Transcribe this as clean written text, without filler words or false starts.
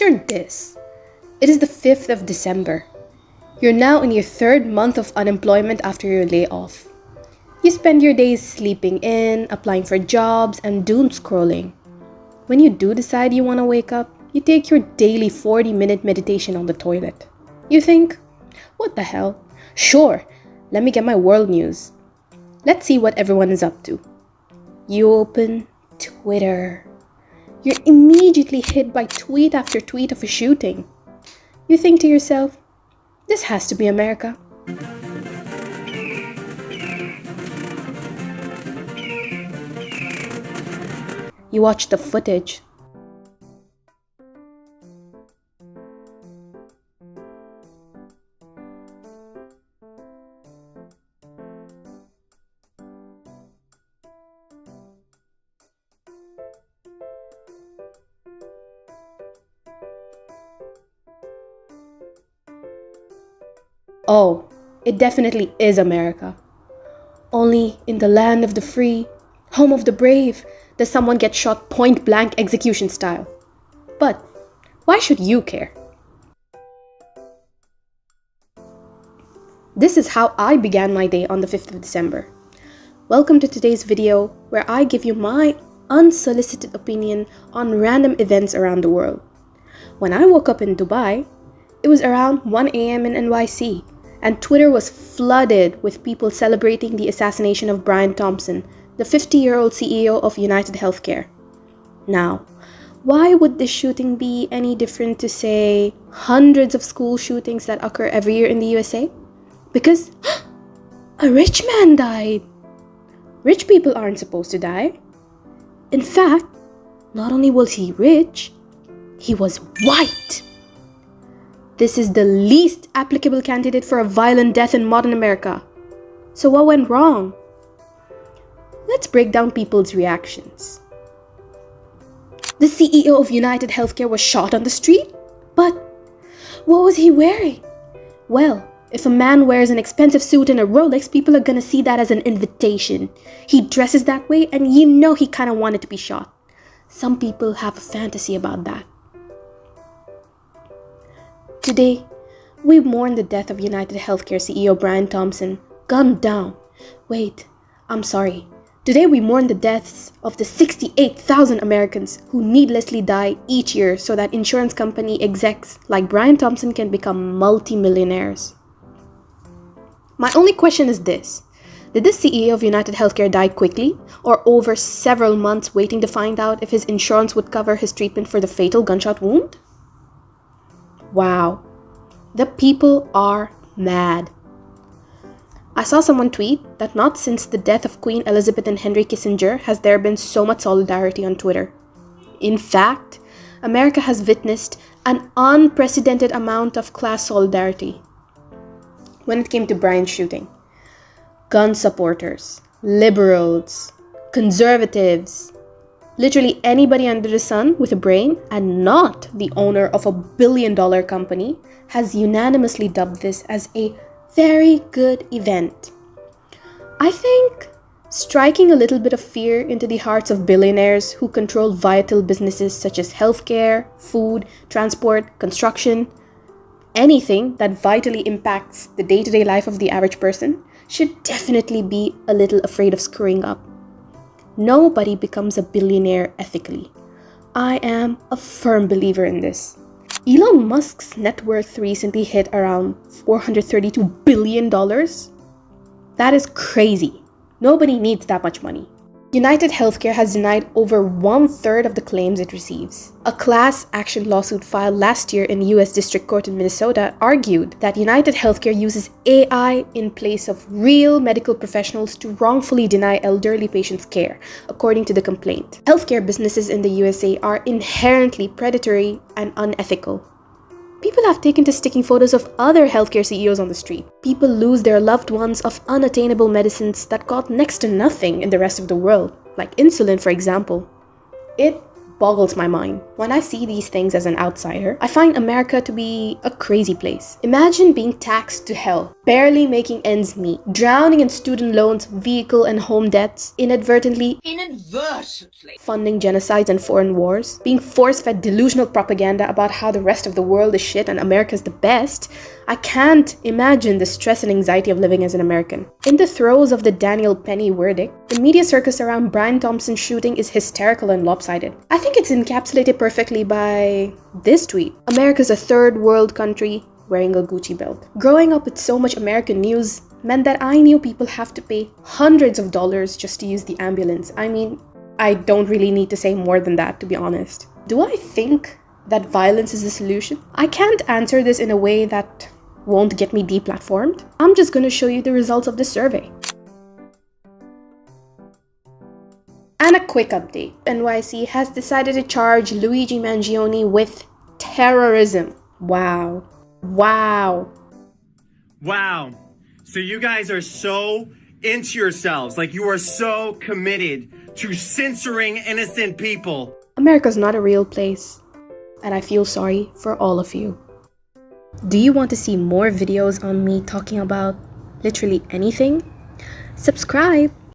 Picture this. It is the 5th of December. You're now in your 3rd month of unemployment after your layoff. You spend your days sleeping in, applying for jobs, and doom scrolling. When you do decide you want to wake up, you take your daily 40-minute meditation on the toilet. You think, what the hell? Sure, let me get my world news. Let's see what everyone is up to. You open Twitter. You're immediately hit by tweet after tweet of a shooting. You think to yourself, this has to be America. You watch the footage. Oh, it definitely is America. Only in the land of the free, home of the brave, does someone get shot point blank execution style. But why should you care? This is how I began my day on the 5th of December. Welcome to today's video where I give you my unsolicited opinion on random events around the world. When I woke up in Dubai, it was around 1 a.m. in NYC, and Twitter was flooded with people celebrating the assassination of Brian Thompson, the 50-year-old CEO of United Healthcare. Now, why would this shooting be any different to, say, hundreds of school shootings that occur every year in the USA? Because a rich man died. Rich people aren't supposed to die. In fact, not only was he rich, he was white. This is the least applicable candidate for a violent death in modern America. So what went wrong? Let's break down people's reactions. The CEO of United Healthcare was shot on the street? But what was he wearing? Well, if a man wears an expensive suit and a Rolex, people are gonna see that as an invitation. He dresses that way and you know he kinda wanted to be shot. Some people have a fantasy about that. Today, we mourn the death of United Healthcare CEO Brian Thompson, gunned down. Wait, I'm sorry. Today we mourn the deaths of the 68,000 Americans who needlessly die each year so that insurance company execs like Brian Thompson can become multi-millionaires. My only question is this. Did the CEO of United Healthcare die quickly or over several months waiting to find out if his insurance would cover his treatment for the fatal gunshot wound? Wow, the people are mad. I saw someone tweet that not since the death of Queen Elizabeth and Henry Kissinger has there been so much solidarity on Twitter. In fact, America has witnessed an unprecedented amount of class solidarity when it came to Brian's shooting. Gun supporters, liberals, conservatives, literally anybody under the sun with a brain and not the owner of a billion-dollar company has unanimously dubbed this as a very good event. I think striking a little bit of fear into the hearts of billionaires who control vital businesses such as healthcare, food, transport, construction, anything that vitally impacts the day-to-day life of the average person should definitely be a little afraid of screwing up. Nobody becomes a billionaire ethically. I am a firm believer in this. Elon Musk's net worth recently hit around $432 billion. That is crazy. Nobody needs that much money. United Healthcare has denied over 1/3 of the claims it receives. A class action lawsuit filed last year in the U.S. District Court in Minnesota argued that United Healthcare uses AI in place of real medical professionals to wrongfully deny elderly patients care, according to the complaint. Healthcare businesses in the USA are inherently predatory and unethical. People have taken to sticking photos of other healthcare CEOs on the street. People lose their loved ones of unattainable medicines that cost next to nothing in the rest of the world, like insulin, for example. It boggles my mind. When I see these things as an outsider, I find America to be a crazy place. Imagine being taxed to hell, barely making ends meet, drowning in student loans, vehicle and home debts, inadvertently funding genocides and foreign wars, being force-fed delusional propaganda about how the rest of the world is shit and America's the best. I can't imagine the stress and anxiety of living as an American. In the throes of the Daniel Penny verdict, the media circus around Brian Thompson's shooting is hysterical and lopsided. I think it's encapsulated perfectly by this tweet. America's a third world country wearing a Gucci belt. Growing up with so much American news meant that I knew people have to pay hundreds of dollars just to use the ambulance. I mean, I don't really need to say more than that, to be honest. Do I think that violence is the solution? I can't answer this in a way that won't get me deplatformed. I'm just gonna show you the results of this survey. And a quick update. NYC has decided to charge Luigi Mangione with terrorism. Wow. Wow. Wow. So you guys are so into yourselves. Like, you are so committed to censoring innocent people. America's not a real place, and I feel sorry for all of you. Do you want to see more videos on me talking about literally anything? Subscribe!